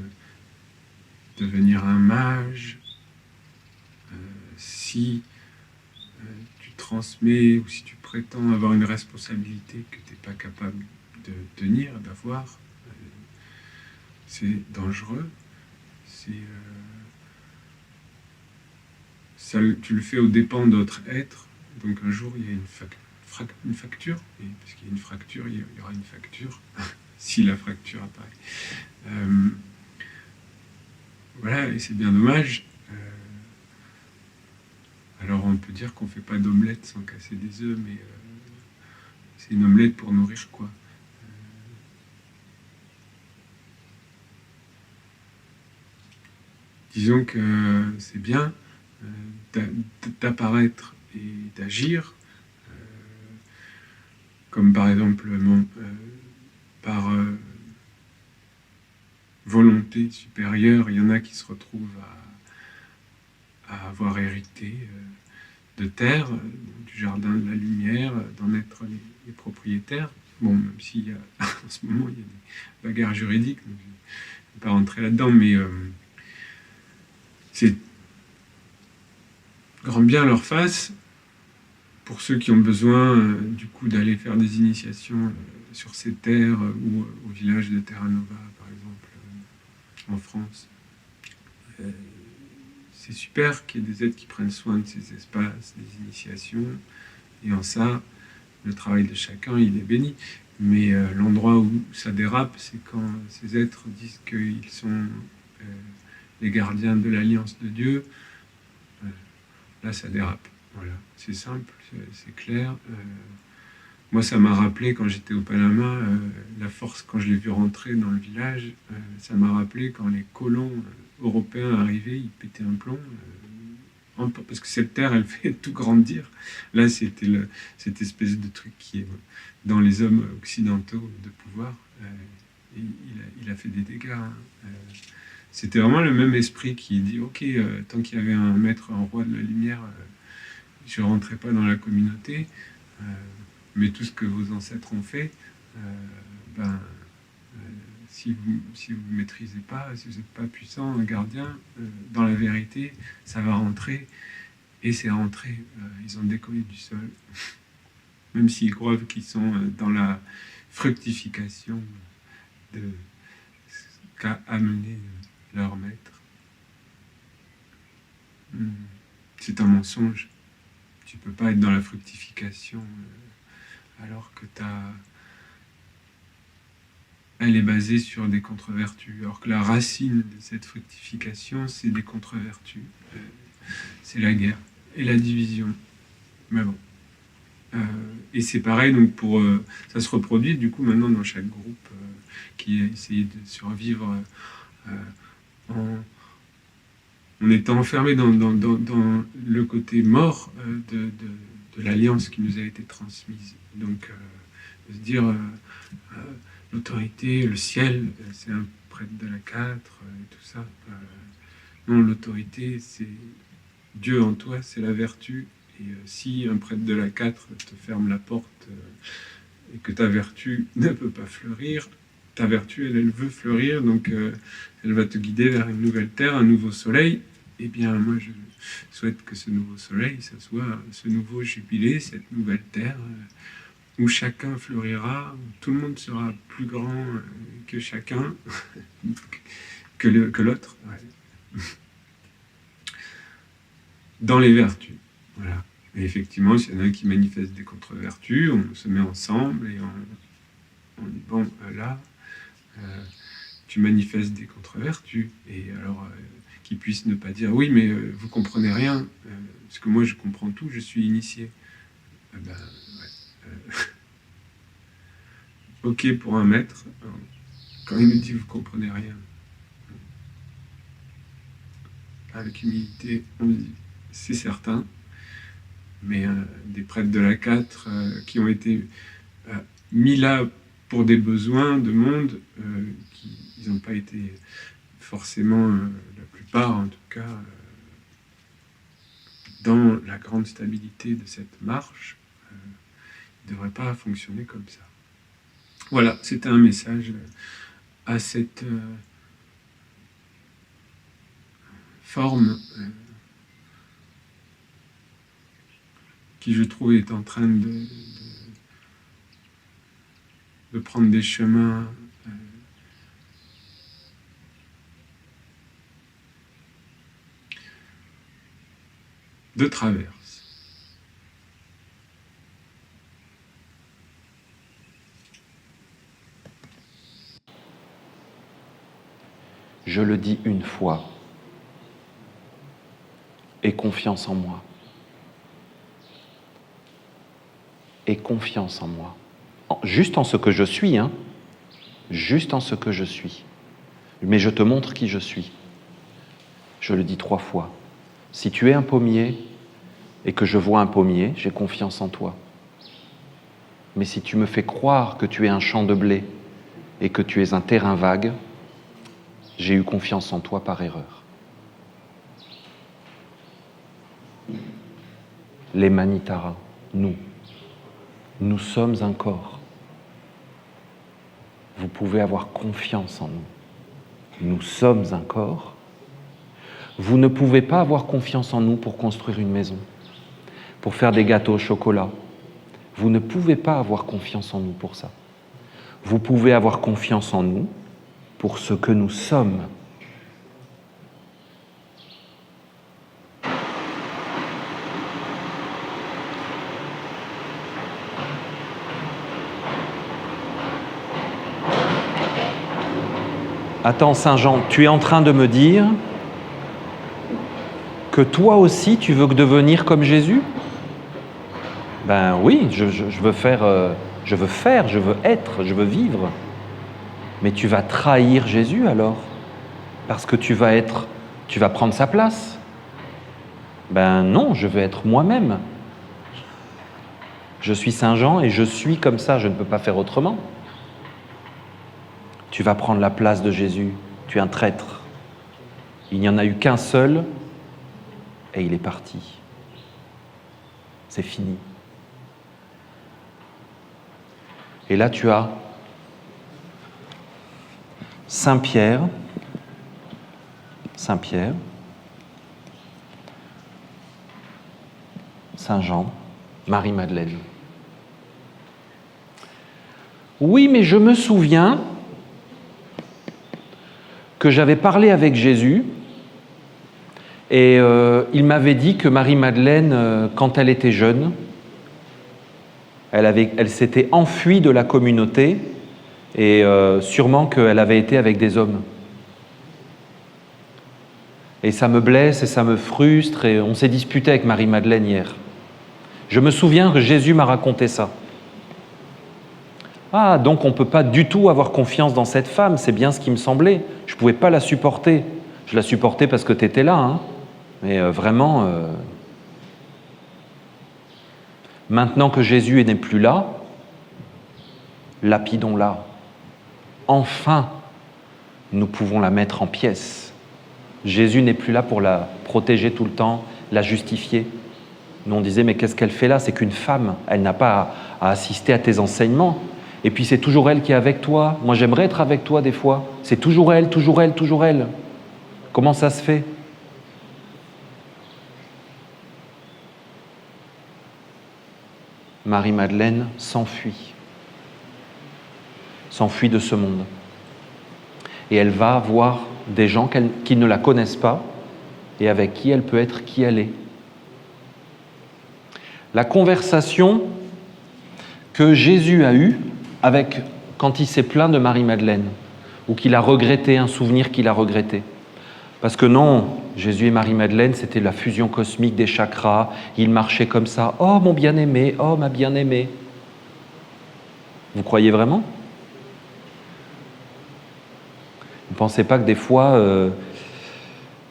devenir un mage, si tu transmets ou si tu prétends avoir une responsabilité que tu n'es pas capable de tenir, d'avoir, c'est dangereux. Tu le fais aux dépens d'autres êtres, donc un jour il y a une facture, et parce qu'il y a une fracture, il y aura une facture, si la fracture apparaît. Voilà, et c'est bien dommage. Alors on peut dire qu'on ne fait pas d'omelette sans casser des œufs, mais c'est une omelette pour nourrir quoi. disons que c'est bien d'apparaître et d'agir, comme par exemple par volonté supérieure. Il y en a qui se retrouvent à avoir hérité de terre, du jardin de la lumière, d'en être les propriétaires. Bon, même s'il y a, en ce moment, il y a des bagarres juridiques, donc je ne vais pas rentrer là-dedans, mais c'est grand bien leur face pour ceux qui ont besoin du coup d'aller faire des initiations sur ces terres ou au village de Terra Nova, par exemple, en France. C'est super qu'il y ait des êtres qui prennent soin de ces espaces, des initiations, et en ça, le travail de chacun, il est béni. Mais l'endroit où ça dérape, c'est quand ces êtres disent qu'ils sont les gardiens de l'alliance de Dieu. Là, ça dérape. Voilà, c'est simple, c'est clair. Moi, ça m'a rappelé, quand j'étais au Panama, la force, quand je l'ai vu rentrer dans le village, ça m'a rappelé quand les colons européens arrivaient, ils pétaient un plomb. Parce que cette terre, elle fait tout grandir. Là, c'était cette espèce de truc qui est dans les hommes occidentaux de pouvoir. Il a fait des dégâts. Hein. C'était vraiment le même esprit qui dit, ok, tant qu'il y avait un maître, un roi de la lumière, je ne rentrais pas dans la communauté, mais tout ce que vos ancêtres ont fait, si vous ne maîtrisez pas, si vous n'êtes pas puissant, un gardien, dans la vérité, ça va rentrer, et c'est rentré. Ils ont décollé du sol, même s'ils croient qu'ils sont dans la fructification de ce qu'a amené leur maître. C'est un mensonge. Tu ne peux pas être dans la fructification alors que elle est basée sur des contre-vertus. Alors que la racine de cette fructification, c'est des contre-vertus. C'est la guerre et la division. Mais bon. Et c'est pareil, donc ça se reproduit du coup maintenant dans chaque groupe qui a essayé de survivre en étant enfermé dans le côté mort de l'alliance qui nous a été transmise. Donc, de se dire, l'autorité, le ciel, c'est un prêtre de la 4, et tout ça. Non, l'autorité, c'est Dieu en toi, c'est la vertu. Et si un prêtre de la 4 te ferme la porte et que ta vertu ne peut pas fleurir, ta vertu, elle veut fleurir, donc elle va te guider vers une nouvelle terre, un nouveau soleil. Eh bien, moi, je souhaite que ce nouveau soleil, ça soit ce nouveau jubilé, cette nouvelle terre, où chacun fleurira, où tout le monde sera plus grand que chacun, que l'autre, ouais. Dans les vertus. Voilà. Et effectivement, s'il y en a un qui manifeste des contre-vertus, on se met ensemble et on dit, bon, là, tu manifestes des contre-vertus. Et alors, qu'ils puissent ne pas dire, oui, mais vous comprenez rien, parce que moi, je comprends tout, je suis initié. Ok pour un maître, quand il nous dit, vous comprenez rien. Avec humilité, on dit, c'est certain, mais des prêtres de la 4 qui ont été mis là pour des besoins de monde, ils n'ont pas été forcément, la plupart en tout cas, dans la grande stabilité de cette marche, ils ne devraient pas fonctionner comme ça. Voilà, c'était un message à cette forme qui, je trouve, est en train de prendre des chemins de traverse. Je le dis une fois. Aie confiance en moi. Aie confiance en moi. Juste en ce que je suis, hein. Juste en ce que je suis. Mais je te montre qui je suis. Je le dis 3 fois. Si tu es un pommier et que je vois un pommier, j'ai confiance en toi. Mais si tu me fais croire que tu es un champ de blé et que tu es un terrain vague, j'ai eu confiance en toi par erreur. Les Manitara, nous sommes un corps. Vous pouvez avoir confiance en nous. Nous sommes un corps. Vous ne pouvez pas avoir confiance en nous pour construire une maison, pour faire des gâteaux au chocolat. Vous ne pouvez pas avoir confiance en nous pour ça. Vous pouvez avoir confiance en nous pour ce que nous sommes. Attends, Saint Jean, tu es en train de me dire que toi aussi tu veux devenir comme Jésus ? Ben oui, je veux être, je veux vivre. Mais tu vas trahir Jésus alors, parce que tu vas prendre sa place. Ben non, je veux être moi-même. Je suis Saint Jean et je suis comme ça, je ne peux pas faire autrement. Tu vas prendre la place de Jésus, tu es un traître. Il n'y en a eu qu'un seul et il est parti. C'est fini. Et là, tu as Saint-Pierre, Saint-Jean, Marie-Madeleine. Oui, mais je me souviens que j'avais parlé avec Jésus et il m'avait dit que Marie-Madeleine, quand elle était jeune, elle s'était enfuie de la communauté et sûrement qu'elle avait été avec des hommes. Et ça me blesse et ça me frustre et on s'est disputé avec Marie-Madeleine hier. Je me souviens que Jésus m'a raconté ça. Ah, donc on ne peut pas du tout avoir confiance dans cette femme, c'est bien ce qui me semblait. Je ne pouvais pas la supporter. Je la supportais parce que tu étais là, hein. Mais vraiment, maintenant que Jésus n'est plus là, lapidons-la. Enfin, nous pouvons la mettre en pièces. Jésus n'est plus là pour la protéger tout le temps, la justifier. Nous on disait, mais qu'est-ce qu'elle fait là ? C'est qu'une femme, elle n'a pas à assister à tes enseignements. Et puis c'est toujours elle qui est avec toi. Moi j'aimerais être avec toi des fois. C'est toujours elle, toujours elle, toujours elle. Comment ça se fait ? Marie-Madeleine s'enfuit de ce monde. Et elle va voir des gens qui ne la connaissent pas et avec qui elle peut être qui elle est. La conversation que Jésus a eue quand il s'est plaint de Marie-Madeleine ou qu'il a regretté, un souvenir qu'il a regretté. Parce que non, Jésus et Marie-Madeleine, c'était la fusion cosmique des chakras, ils marchaient comme ça, « Oh mon bien-aimé, oh ma bien-aimée ». Vous croyez vraiment ? Vous ne pensez pas que des fois,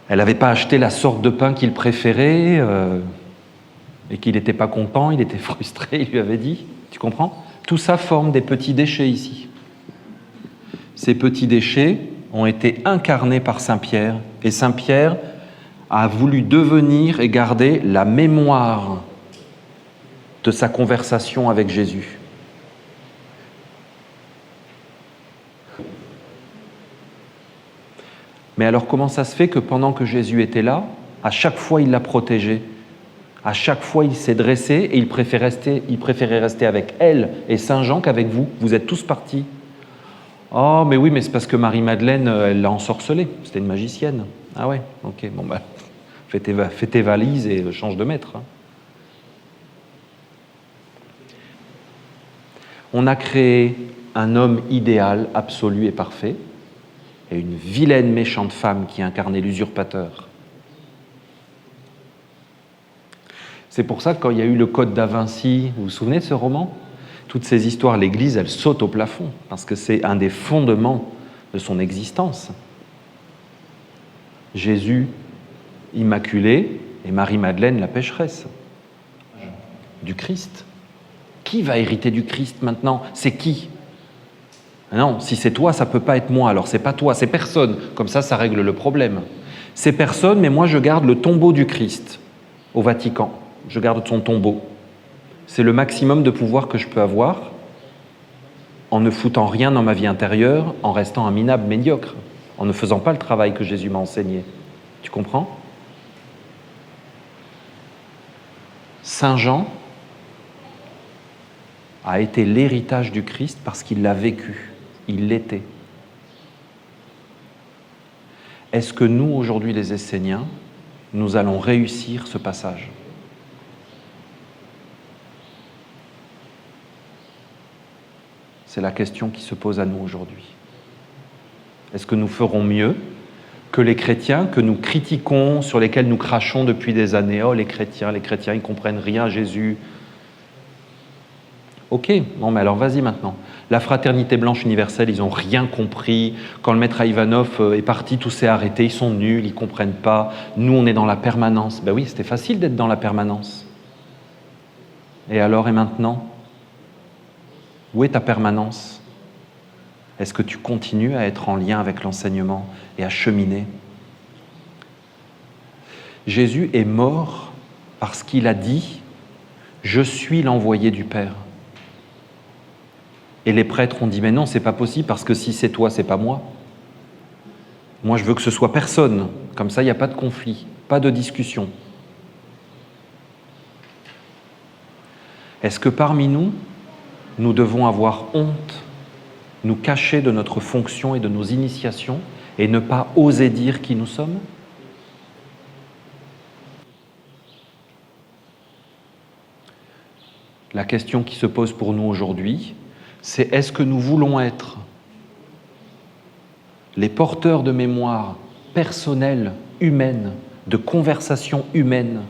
elle n'avait pas acheté la sorte de pain qu'il préférait et qu'il n'était pas content, il était frustré, il lui avait dit, tu comprends ? Tout ça forme des petits déchets ici. Ces petits déchets ont été incarnés par Saint-Pierre et Saint-Pierre a voulu devenir et garder la mémoire de sa conversation avec Jésus. Mais alors comment ça se fait que pendant que Jésus était là, à chaque fois il l'a protégé, à chaque fois il s'est dressé et il préférait rester avec elle et Saint Jean qu'avec vous. Vous êtes tous partis. Oh mais oui, mais c'est parce que Marie-Madeleine, elle l'a ensorcelée, c'était une magicienne. Ah ouais, ok, bon bah, fais tes valises et change de maître. On a créé un homme idéal, absolu et parfait, et une vilaine méchante femme qui incarnait l'usurpateur. C'est pour ça que quand il y a eu le Code da Vinci, vous vous souvenez de ce roman ? Toutes ces histoires, l'Église, elle saute au plafond, parce que c'est un des fondements de son existence. Jésus Immaculée et Marie-Madeleine, la pécheresse. Du Christ. Qui va hériter du Christ maintenant? C'est qui? Non, si c'est toi, ça ne peut pas être moi. Alors c'est pas toi, c'est personne. Comme ça règle le problème. C'est personne, mais moi je garde le tombeau du Christ au Vatican. Je garde son tombeau. C'est le maximum de pouvoir que je peux avoir en ne foutant rien dans ma vie intérieure, en restant un minable médiocre, en ne faisant pas le travail que Jésus m'a enseigné. Tu comprends? Saint Jean a été l'héritage du Christ parce qu'il l'a vécu, il l'était. Est-ce que nous, aujourd'hui, les Esséniens, nous allons réussir ce passage? C'est la question qui se pose à nous aujourd'hui. Est-ce que nous ferons mieux que les chrétiens que nous critiquons, sur lesquels nous crachons depuis des années? Oh, les chrétiens, ils ne comprennent rien à Jésus. Ok, non mais alors vas-y maintenant. La fraternité blanche universelle, ils n'ont rien compris. Quand le maître Ivanov est parti, tout s'est arrêté, ils sont nuls, ils ne comprennent pas. Nous, on est dans la permanence. Ben oui, c'était facile d'être dans la permanence. Et alors, et maintenant? Où est ta permanence? Est-ce que tu continues à être en lien avec l'enseignement et à cheminer? Jésus est mort parce qu'il a dit « Je suis l'envoyé du Père ». Et les prêtres ont dit « Mais non, c'est pas possible parce que si c'est toi, c'est pas moi. Moi, je veux que ce soit personne. Comme ça, il n'y a pas de conflit, pas de discussion. » Est-ce que parmi nous, nous devons avoir honte, nous cacher de notre fonction et de nos initiations et ne pas oser dire qui nous sommes? La question qui se pose pour nous aujourd'hui, c'est est-ce que nous voulons être les porteurs de mémoire personnelle, humaine, de conversation humaine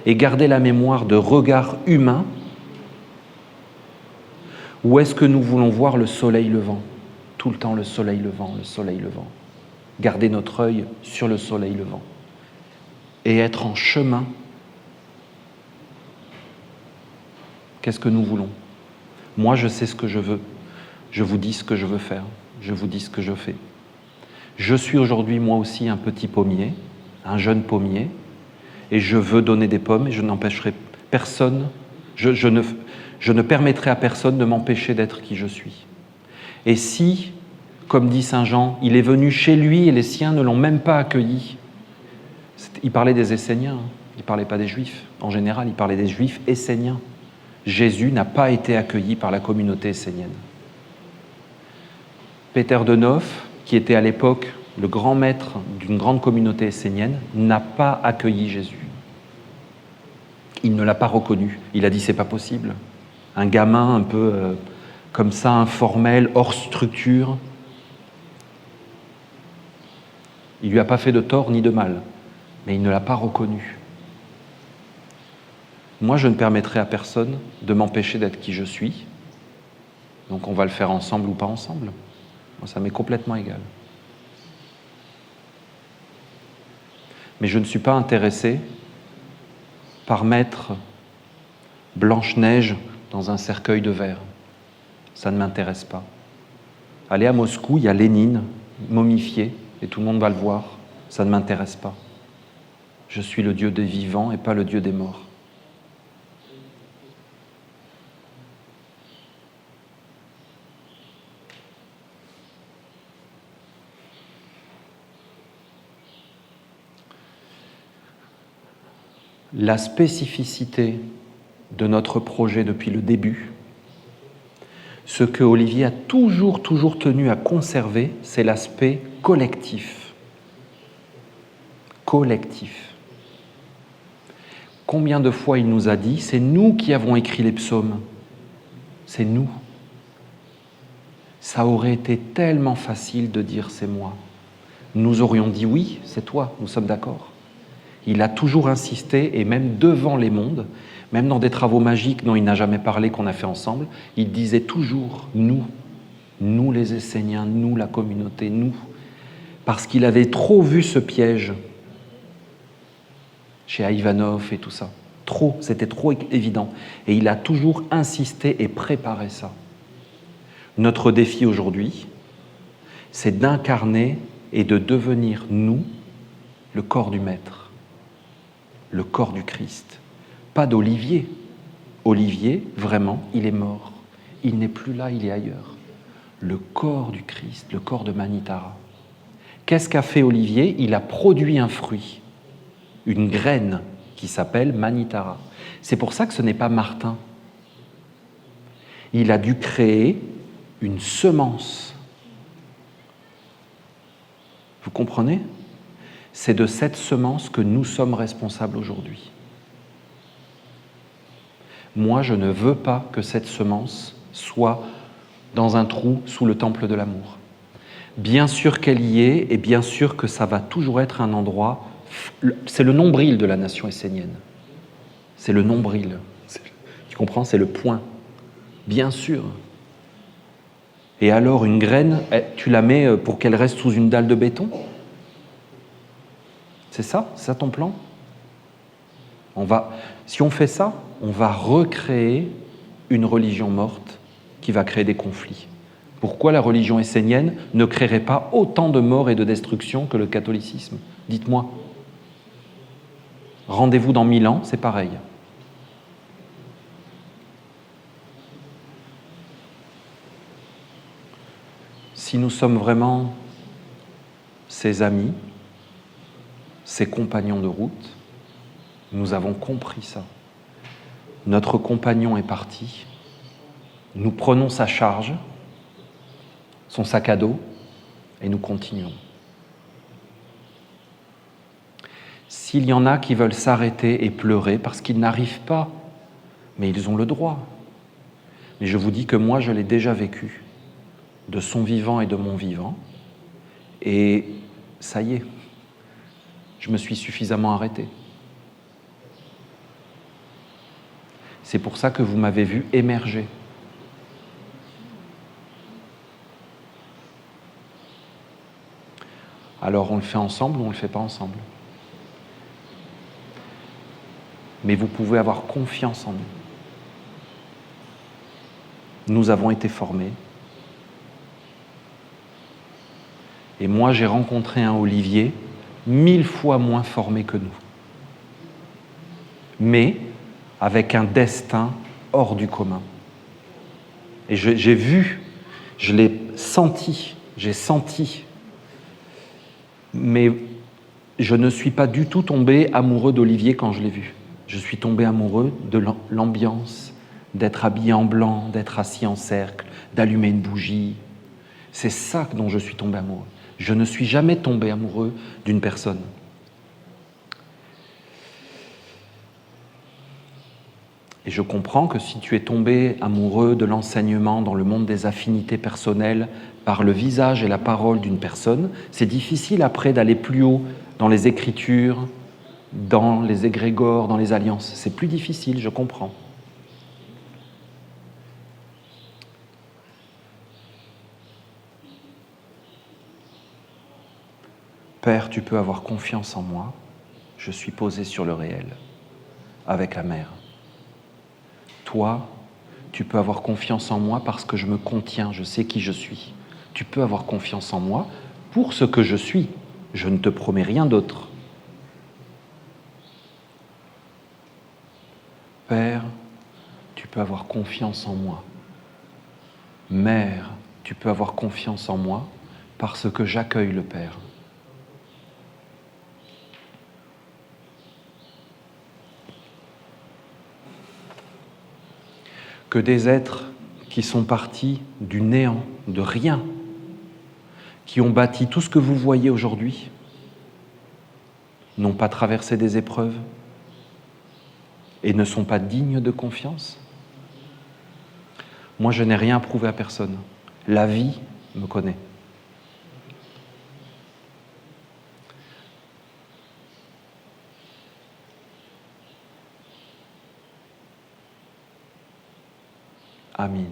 et garder la mémoire de regards humains? Ou est-ce que nous voulons voir le soleil levant? Tout le temps le soleil levant, le soleil levant. Garder notre œil sur le soleil levant. Et être en chemin. Qu'est-ce que nous voulons? Moi, je sais ce que je veux. Je vous dis ce que je veux faire. Je vous dis ce que je fais. Je suis aujourd'hui, moi aussi, un petit pommier, un jeune pommier, et je veux donner des pommes et je n'empêcherai personne. Je ne permettrai à personne de m'empêcher d'être qui je suis. Et si, comme dit Saint Jean, il est venu chez lui et les siens ne l'ont même pas accueilli, il parlait des Esséniens, il ne parlait pas des Juifs. En général, il parlait des Juifs esséniens. Jésus n'a pas été accueilli par la communauté essénienne. Peter de Neuf, qui était à l'époque le grand maître d'une grande communauté essénienne, n'a pas accueilli Jésus. Il ne l'a pas reconnu. Il a dit « c'est pas possible ». Un gamin un peu comme ça, informel, hors structure. Il ne lui a pas fait de tort ni de mal, mais il ne l'a pas reconnu. Moi, je ne permettrai à personne de m'empêcher d'être qui je suis. Donc on va le faire ensemble ou pas ensemble. Moi, ça m'est complètement égal. Mais je ne suis pas intéressé par mettre Blanche-Neige dans un cercueil de verre. Ça ne m'intéresse pas. Allez à Moscou, il y a Lénine, momifié, et tout le monde va le voir. Ça ne m'intéresse pas. Je suis le Dieu des vivants et pas le Dieu des morts. La spécificité de notre projet depuis le début, ce que Olivier a toujours tenu à conserver, c'est l'aspect collectif. Collectif. Combien de fois il nous a dit, c'est nous qui avons écrit les psaumes. C'est nous. Ça aurait été tellement facile de dire c'est moi. Nous aurions dit oui, c'est toi, nous sommes d'accord. Il a toujours insisté, et même devant les mondes, même dans des travaux magiques dont il n'a jamais parlé, qu'on a fait ensemble, il disait toujours « nous », nous les Esséniens, nous la communauté, nous. Parce qu'il avait trop vu ce piège. chez Ivanov et tout ça. Trop, c'était trop évident. Et il a toujours insisté et préparé ça. Notre défi aujourd'hui, c'est d'incarner et de devenir, nous, le corps du Maître, le corps du Christ. Pas d'Olivier. Olivier, vraiment, il est mort. Il n'est plus là, il est ailleurs. Le corps du Christ, le corps de Manitara. Qu'est-ce qu'a fait Olivier? Il a produit un fruit, une graine qui s'appelle Manitara. C'est pour ça que ce n'est pas Martin. Il a dû créer une semence. Vous comprenez? C'est de cette semence que nous sommes responsables aujourd'hui. Moi, je ne veux pas que cette semence soit dans un trou sous le temple de l'amour. Bien sûr qu'elle y est, et bien sûr que ça va toujours être un endroit... C'est le nombril de la nation essénienne. C'est le nombril. Tu comprends? C'est le point. Bien sûr. Et alors, une graine, tu la mets pour qu'elle reste sous une dalle de béton? C'est ça? C'est ça ton plan? Si on fait ça, on va recréer une religion morte qui va créer des conflits. Pourquoi la religion essénienne ne créerait pas autant de morts et de destruction que le catholicisme? Dites-moi. Rendez-vous dans 1000 ans, c'est pareil. Si nous sommes vraiment ses amis, ses compagnons de route, nous avons compris ça. Notre compagnon est parti, nous prenons sa charge, son sac à dos, et nous continuons. S'il y en a qui veulent s'arrêter et pleurer parce qu'ils n'arrivent pas, mais ils ont le droit. Mais je vous dis que moi, je l'ai déjà vécu, de son vivant et de mon vivant, et ça y est, je me suis suffisamment arrêté. C'est pour ça que vous m'avez vu émerger. Alors on le fait ensemble ou on ne le fait pas ensemble. Mais vous pouvez avoir confiance en nous. Nous avons été formés. Et moi, j'ai rencontré un Olivier 1000 fois moins formé que nous. Mais avec un destin hors du commun. Et j'ai vu, je l'ai senti, j'ai senti. Mais je ne suis pas du tout tombé amoureux d'Olivier quand je l'ai vu. Je suis tombé amoureux de l'ambiance, d'être habillé en blanc, d'être assis en cercle, d'allumer une bougie. C'est ça dont je suis tombé amoureux. Je ne suis jamais tombé amoureux d'une personne. Et je comprends que si tu es tombé amoureux de l'enseignement dans le monde des affinités personnelles par le visage et la parole d'une personne, c'est difficile après d'aller plus haut dans les écritures, dans les égrégores, dans les alliances. C'est plus difficile, je comprends. Père, tu peux avoir confiance en moi. Je suis posé sur le réel, avec la mère. Toi, tu peux avoir confiance en moi parce que je me contiens, je sais qui je suis. Tu peux avoir confiance en moi pour ce que je suis. Je ne te promets rien d'autre. Père, tu peux avoir confiance en moi. Mère, tu peux avoir confiance en moi parce que j'accueille le Père. Que des êtres qui sont partis du néant, de rien, qui ont bâti tout ce que vous voyez aujourd'hui, n'ont pas traversé des épreuves et ne sont pas dignes de confiance. Moi, je n'ai rien prouvé à personne. La vie me connaît. Amen.